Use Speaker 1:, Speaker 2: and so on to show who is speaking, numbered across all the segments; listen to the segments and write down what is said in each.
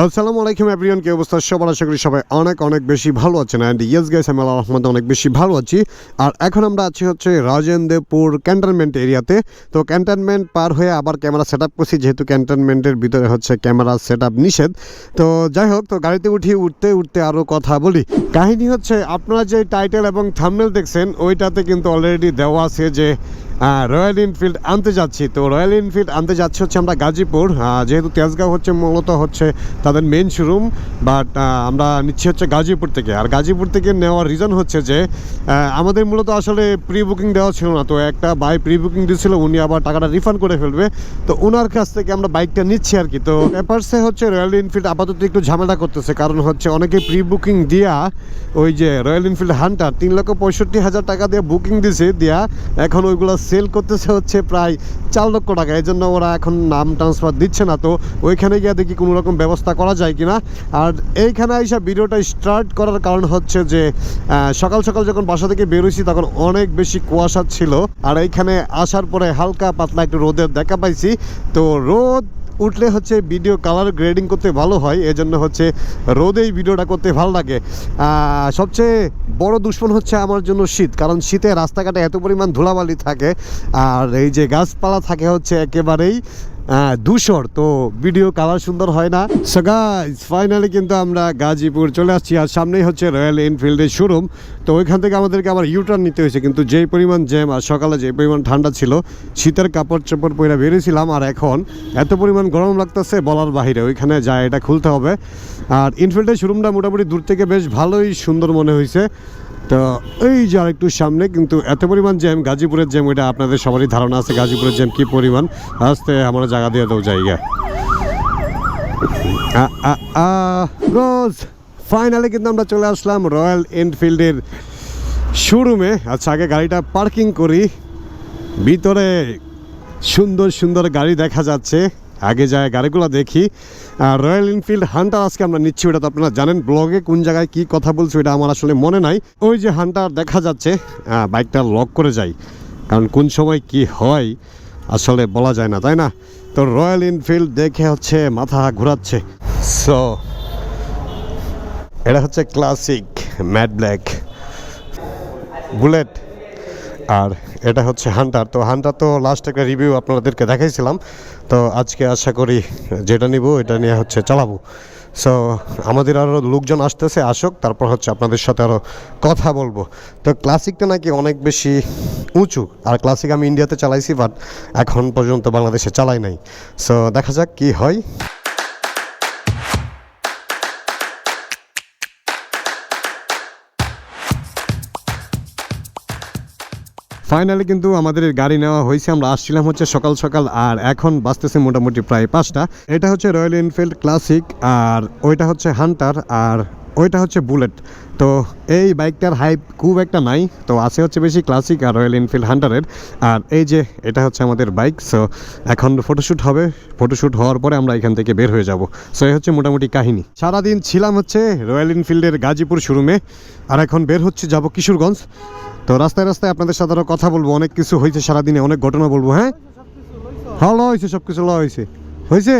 Speaker 1: আসসালামু আলাইকুম এভরিওয়ান, কি অবস্থা সবার? আশা করি সবাই অনেক অনেক বেশি ভালো আছেন। অ্যান্ড ইয়েস গাইস, আমি আল্লাহর রহমতে অনেক বেশি ভালো আছি। আর এখন আমরা আছি হচ্ছে রাজেন্দ্রপুর ক্যান্টনমেন্ট এরিয়াতে। তো ক্যান্টনমেন্ট পার হয়ে আবার ক্যামেরা সেট আপ করছি, যেহেতু ক্যান্টনমেন্টের ভিতরে হচ্ছে ক্যামেরা সেট আপ নিষেধ। তো যাই হোক, তো গাড়িতে উঠতে উঠতে আরও কথা বলি। কাহিনী হচ্ছে, আপনারা যে টাইটেল এবং থাম্বনেল দেখছেন ওইটাতে কিন্তু অলরেডি দেওয়া আছে যে রয়্যাল এনফিল্ড আনতে যাচ্ছি। তো রয়্যাল এনফিল্ড আনতে যাচ্ছি হচ্ছে আমরা গাজীপুর, যেহেতু তেজগাঁও হচ্ছে মূলত হচ্ছে তাদের মেন শোরুম, বাট আমরা নিচ্ছি হচ্ছে গাজীপুর থেকে। আর গাজীপুর থেকে নেওয়ার রিজন হচ্ছে যে আমাদের মূলত আসলে প্রি বুকিং দেওয়া ছিল না। তো একটা বাই প্রি বুকিং দিয়েছিল, উনি আবার টাকাটা রিফান্ড করে ফেলবে। তো ওনার কাছ থেকে আমরা বাইকটা নিচ্ছি আর কি। তো পেপারসে হচ্ছে রয়্যাল এনফিল্ড আপাতত একটু ঝামেলা করতেছে, কারণ হচ্ছে অনেকে প্রি বুকিং দিয়া ওই যে রয়্যাল এনফিল্ড হান্টার 3,65,000 টাকা দিয়ে বুকিং দিছে, দিয়া এখন ওইগুলো সেল করতেছে হচ্ছে প্রায় 4 লক্ষ টাকা। এই জন্য ওরা এখন নাম ট্রান্সফার দিচ্ছে না। তো ওইখানে গিয়ে দেখি কোনো রকম ব্যবস্থা করা যায় কিনা। আর এইখানে এসে ভিডিওটা স্টার্ট করার কারণ হচ্ছে যে সকাল সকাল যখন বাসা থেকে বেরোইছি তখন অনেক বেশি কুয়াশা ছিল। আর এইখানে আসার পরে হালকা পাতলা একটু রোদের দেখা পাইছি। তো রোদ উঠলে হচ্ছে ভিডিও কালার গ্রেডিং করতে ভালো হয়, এজন্য হচ্ছে রোদেই ভিডিওটা করতে ভালো লাগে। সবচেয়ে বড় দুশ্মন হচ্ছে আমার জন্য শীত, কারণ শীতে রাস্তাঘাটে এত পরিমাণ ধুলাবালি থাকে আর এই যে গাছপালা থাকে হচ্ছে একেবারেই ধূসর, তো ভিডিও কালার সুন্দর হয় না। সো গাইস, ফাইনালি কিন্তু আমরা গাজীপুর চলে আসছি। আর সামনেই হচ্ছে রয়্যাল এনফিল্ডের শোরুম। তো ওইখান থেকে আমাদেরকে আবার ইউটার্ন নিতে হয়েছে, কিন্তু যেই পরিমাণ জ্যাম আর সকালে যে পরিমাণ ঠান্ডা ছিল, শীতের কাপড় চোপড় পরে বেরিয়েছিলাম। আর এখন এত পরিমাণ গরম লাগতেছে বলার বাহিরে। ওইখানে যায় এটা খুলতে হবে। আর এনফিল্ডের শোরুমটা মোটামুটি দূর থেকে বেশ ভালোই সুন্দর মনে হয়েছে। তো এই যে আরেকটু সামনে কিন্তু এত পরিমাণ জ্যাম, গাজীপুরের জ্যাম, ওইটা আপনাদের সবারই ধারণা আছে গাজীপুরের জ্যাম কী পরিমাণ। আসতে আমরা জায়গা দিয়ে দেবো জায়গা। ফাইনালি কিন্তু আমরা চলে আসলাম রয়্যাল এনফিল্ডের শোরুমে। আচ্ছা, আগে গাড়িটা পার্কিং করি। ভিতরে সুন্দর সুন্দর গাড়ি দেখা যাচ্ছে, আগে যায় গাড়িগুলো দেখি। রয়্যাল এনফিল্ড হান্টার আজকে আমরা নিচ্ছি, ওটা তো আপনারা জানেন। ব্লগে কোন জায়গায় কি কথা বলছি ওটা আমার আসলে মনে নাই। ওই যে হান্টার দেখা যাচ্ছে, বাইকটা লক করে যাই, কারণ কোন সময় কি হয় আসলে বলা যায় না, তাই না? তো রয়্যাল এনফিল্ড দেখে হচ্ছে মাথা ঘোরাচ্ছে। সো এটা হচ্ছে ক্লাসিক ম্যাট ব্ল্যাক বুলেট, আর এটা হচ্ছে হান্টার। তো হান্টার তো লাস্ট একটা রিভিউ আপনাদেরকে দেখাইছিলাম। তো আজকে আশা করি যেটা নিব এটা নিয়ে হচ্ছে চালাবো। সো আমাদের আরও লোকজন আসতেছে, আসুক, তারপর হচ্ছে আপনাদের সাথে আরও কথা বলবো। তো ক্লাসিকটা নাকি অনেক বেশি উঁচু, আর ক্লাসিক আমি ইন্ডিয়াতে চালাইছি, বাট এখন পর্যন্ত বাংলাদেশে চালাই নাই। সো দেখা যাক কি হয়। ফাইনালি কিন্তু আমাদের গাড়ি নেওয়া হয়েছে। আমরা আসছিলাম হচ্ছে সকাল সকাল, আর এখন বাজতেছে মোটামুটি প্রায় 5টা। এটা হচ্ছে রয়্যাল এনফিল্ড ক্লাসিক, আর ওইটা হচ্ছে হান্টার, আর ওইটা হচ্ছে বুলেট। তো এই বাইকটার হাইপ খুব একটা নাই, তো আছে হচ্ছে বেশি ক্লাসিক আর রয়্যাল এনফিল্ড হান্টারের। আর এই যে এটা হচ্ছে আমাদের বাইক। সো এখন ফটোশ্যুট হবে, ফটোশ্যুট হওয়ার পরে আমরা এখান থেকে বের হয়ে যাব। সো এই হচ্ছে মোটামুটি কাহিনী। সারাদিন ছিলাম হচ্ছে রয়্যাল এনফিল্ডের গাজীপুর শোরুমে, আর এখন বের হচ্ছে যাব কিশোরগঞ্জ। তো রাস্তায় রাস্তায় আপনাদের সাথে আরও কথা বলবো, অনেক কিছু হয়েছে সারাদিনে, অনেক ঘটনা বলবো। হ্যাঁ ল হয়েছে, সব কিছু হয়েছে।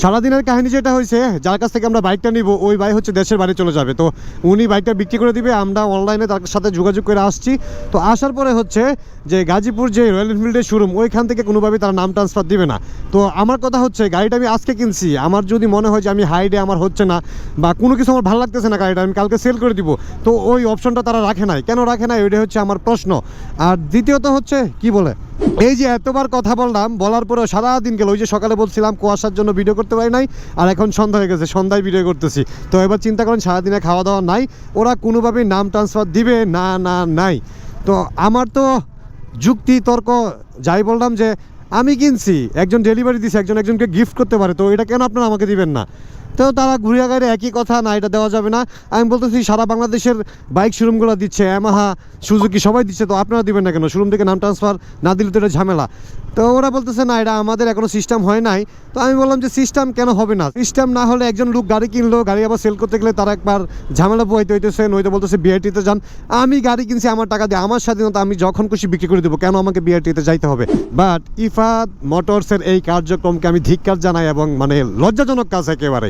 Speaker 1: সারাদিনের কাহিনী যেটা হয়েছে, যার কাছ থেকে আমরা বাইকটা নিব ওই ভাই হচ্ছে দেশের বাড়ি চলে যাবে। তো উনি বাইকটা বিক্রি করে দিবে, আমরা অনলাইনে তার সাথে যোগাযোগ করে আসছি। তো আসার পরে হচ্ছে যে গাজীপুর যে রয়্যাল এনফিল্ডের শোরুম, ওইখান থেকে কোনোভাবেই তারা নাম ট্রান্সফার দিবে না। তো আমার কথা হচ্ছে, গাড়িটা আমি আজকে কিনছি, আমার যদি মনে হয় যে আমি হাইডে আমার হচ্ছে না বা কোনো কিছু আমার ভালো লাগতেছে না, গাড়িটা আমি কালকে সেল করে দিব, তো ওই অপশনটা তারা রাখে নাই। কেন রাখে নাই, ওইটা হচ্ছে আমার প্রশ্ন। আর দ্বিতীয়ত হচ্ছে কি বলে, এই যে এতবার কথা বললাম, বলার পরেও সারাদিন গেল। ওই যে সকালে বলছিলাম কুয়াশার জন্য ভিডিও করতে পারি নাই, আর এখন সন্ধ্যা হয়ে গেছে, সন্ধ্যায় ভিডিও করতেছি। তো এবার চিন্তা করেন, সারাদিনে খাওয়া দাওয়া নাই, ওরা কোনোভাবেই নাম ট্রান্সফার দিবে না, নাই। তো আমার তো যুক্তি তর্ক যাই বললাম যে আমি কিনছি, একজন ডেলিভারি দিছে, একজনকে গিফট করতে পারে, তো এটা কেন আপনারা আমাকে দিবেন না? তো তারা ঘুরিয়া গাড়ি একই কথা, না এটা দেওয়া যাবে না। আমি বলতেছি সারা বাংলাদেশের বাইক শোরুমগুলো দিচ্ছে, ইয়ামাহা, সুজুকি সবাই দিচ্ছে, তো আপনারা দিবেন না কেন? শোরুম থেকে নাম ট্রান্সফার না দিলে তো এটা ঝামেলা। তো ওরা বলতেছে না, এটা আমাদের এখনো সিস্টেম হয় নাই। তো আমি বললাম যে সিস্টেম কেন হবে না? সিস্টেম না হলে একজন লোক গাড়ি কিনলো, গাড়ি আবার সেল করতে গেলে তারা একবার ঝামেলা পোহাইতে হইতেছে, নইতে বলতেছে বিআরটিতে যান। আমি গাড়ি কিনছি আমার টাকা দিয়ে, আমার স্বাধীনতা, আমি যখন খুশি বিক্রি করে দেবো, কেন আমাকে বিআরটিতে যাইতে হবে? বাট ইফাদ মোটরসের এই কার্যক্রমকে আমি ধিক্কার জানাই এবং মানে লজ্জাজনক কাজ একেবারে।